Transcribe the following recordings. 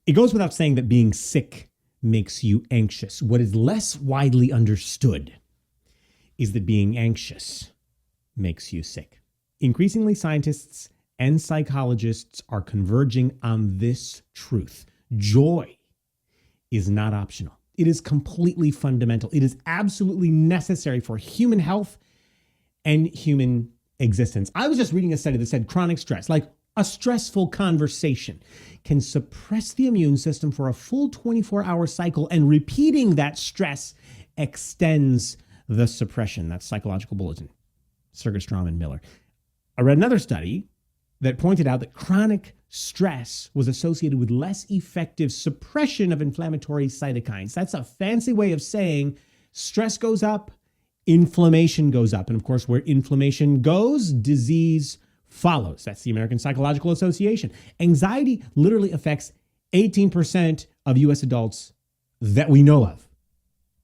It goes without saying that being sick makes you anxious. What is less widely understood is that being anxious makes you sick. Increasingly, scientists and psychologists are converging on this truth. Joy is not optional. It is completely fundamental. It is absolutely necessary for human health and human existence. I was just reading a study that said chronic stress, like a stressful conversation, can suppress the immune system for a full 24-hour cycle, and repeating that stress extends the suppression. That's Psychological Bulletin, Sergestrom and Miller. I read another study that pointed out that chronic stress was associated with less effective suppression of inflammatory cytokines. That's a fancy way of saying stress goes up, inflammation goes up. And of course, where inflammation goes, disease follows. That's the American Psychological Association. Anxiety literally affects 18% of US adults that we know of,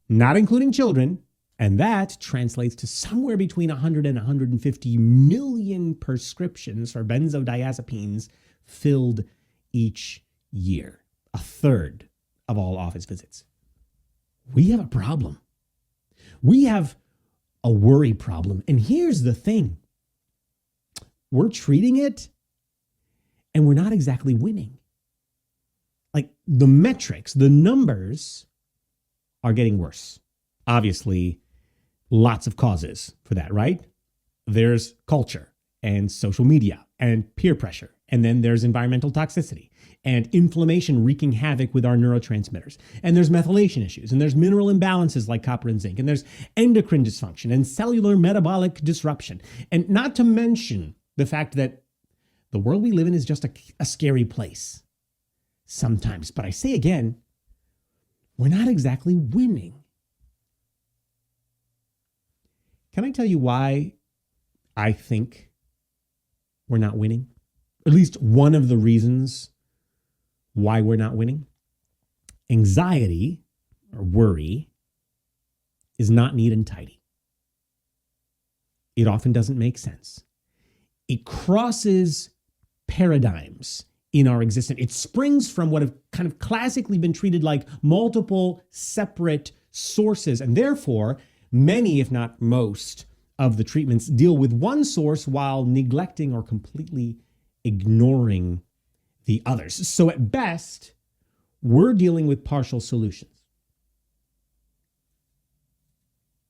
not including children. And that translates to somewhere between 100 and 150 million prescriptions for benzodiazepines filled each year, a third of all office visits. We have a problem. We have a worry problem. And here's the thing. We're treating it and we're not exactly winning. Like the metrics, the numbers are getting worse. Obviously, lots of causes for that, right? There's culture and social media and peer pressure. And then there's environmental toxicity and inflammation wreaking havoc with our neurotransmitters. And there's methylation issues. And there's mineral imbalances like copper and zinc. And there's endocrine dysfunction and cellular metabolic disruption. And not to mention the fact that the world we live in is just a scary place sometimes. But I say again, we're not exactly winning. Can I tell you why I think we're not winning? At least one of the reasons why we're not winning. Anxiety or worry is not neat and tidy. It often doesn't make sense. It crosses paradigms in our existence. It springs from what have kind of classically been treated like multiple separate sources, and therefore many, if not most, of the treatments deal with one source while neglecting or completely ignoring the others. So at best, we're dealing with partial solutions.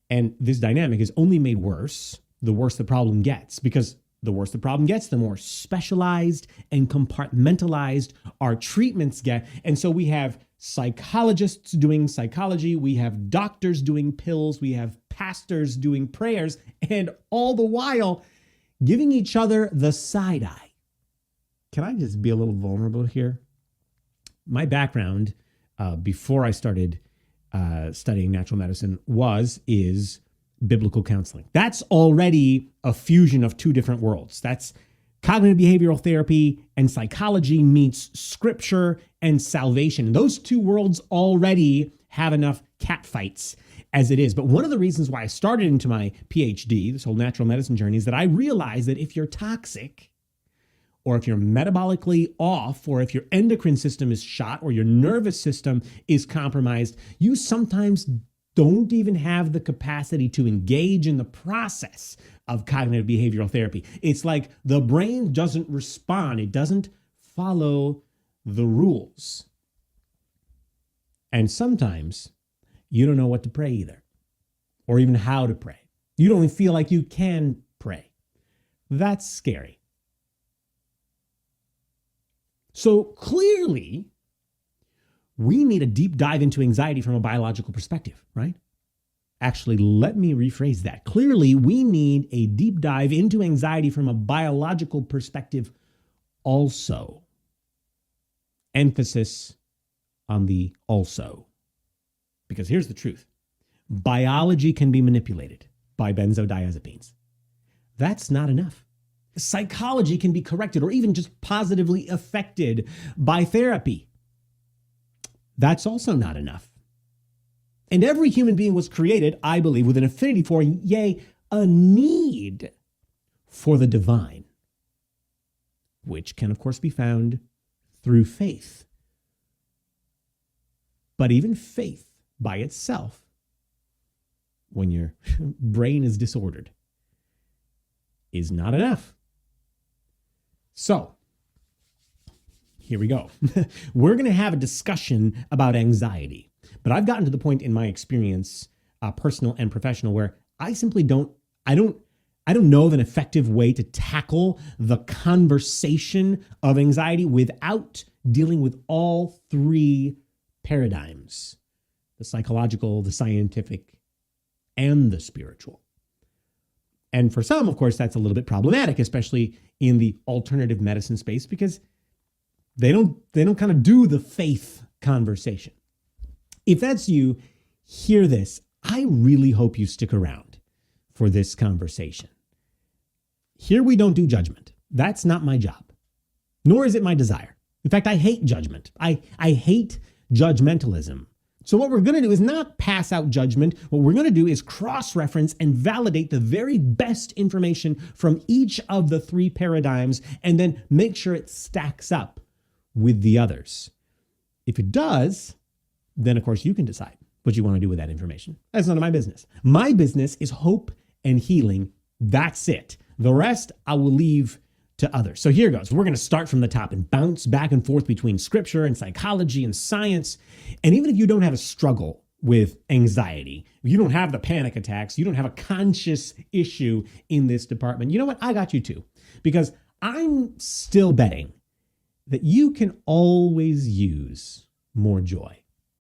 And this dynamic is only made worse the worse the problem gets, because the worse the problem gets, the more specialized and compartmentalized our treatments get. And so we have psychologists doing psychology, we have doctors doing pills, we have pastors doing prayers, and all the while giving each other the side eye. Can I just be a little vulnerable here? My background before I started studying natural medicine is biblical counseling. That's already a fusion of two different worlds. That's cognitive behavioral therapy and psychology meets scripture and salvation. Those two worlds already have enough catfights as it is. But one of the reasons why I started into my PhD, this whole natural medicine journey, is that I realized that if you're toxic, or if you're metabolically off, or if your endocrine system is shot, or your nervous system is compromised, you sometimes don't even have the capacity to engage in the process of cognitive behavioral therapy. It's like the brain doesn't respond. It doesn't follow the rules. And sometimes you don't know what to pray either, or even how to pray. You don't even feel like you can pray. That's scary. So clearly, we need a deep dive into anxiety from a biological perspective, right? Actually, let me rephrase that. Clearly, we need a deep dive into anxiety from a biological perspective also. Emphasis on the also. Because here's the truth. Biology can be manipulated by benzodiazepines. That's not enough. Psychology can be corrected or even just positively affected by therapy. That's also not enough. And every human being was created, I believe, with an affinity for, yea, a need for the divine, which can, of course, be found through faith But even faith by itself, when your brain is disordered, is not enough. So, here we go. We're going to have a discussion about anxiety. But I've gotten to the point in my experience, personal and professional, where I simply don't know of an effective way to tackle the conversation of anxiety without dealing with all three paradigms: the psychological, the scientific, and the spiritual. And for some, of course, that's a little bit problematic, especially in the alternative medicine space, because they don't kind of do the faith conversation. If that's you, hear this. I really hope you stick around for this conversation. Here we don't do judgment. That's not my job, nor is it my desire. In fact, I hate judgment. I hate judgmentalism. So what we're going to do is not pass out judgment. What we're going to do is cross-reference and validate the very best information from each of the three paradigms, and then make sure it stacks up with the others. If it does, then of course you can decide what you want to do with that information. That's none of my business. My business is hope and healing. That's it. The rest I will leave to others. So here goes. We're going to start from the top and bounce back and forth between scripture and psychology and science. And even if you don't have a struggle with anxiety, if you don't have the panic attacks, you don't have a conscious issue in this department, you know what? I got you too. Because I'm still betting that you can always use more joy.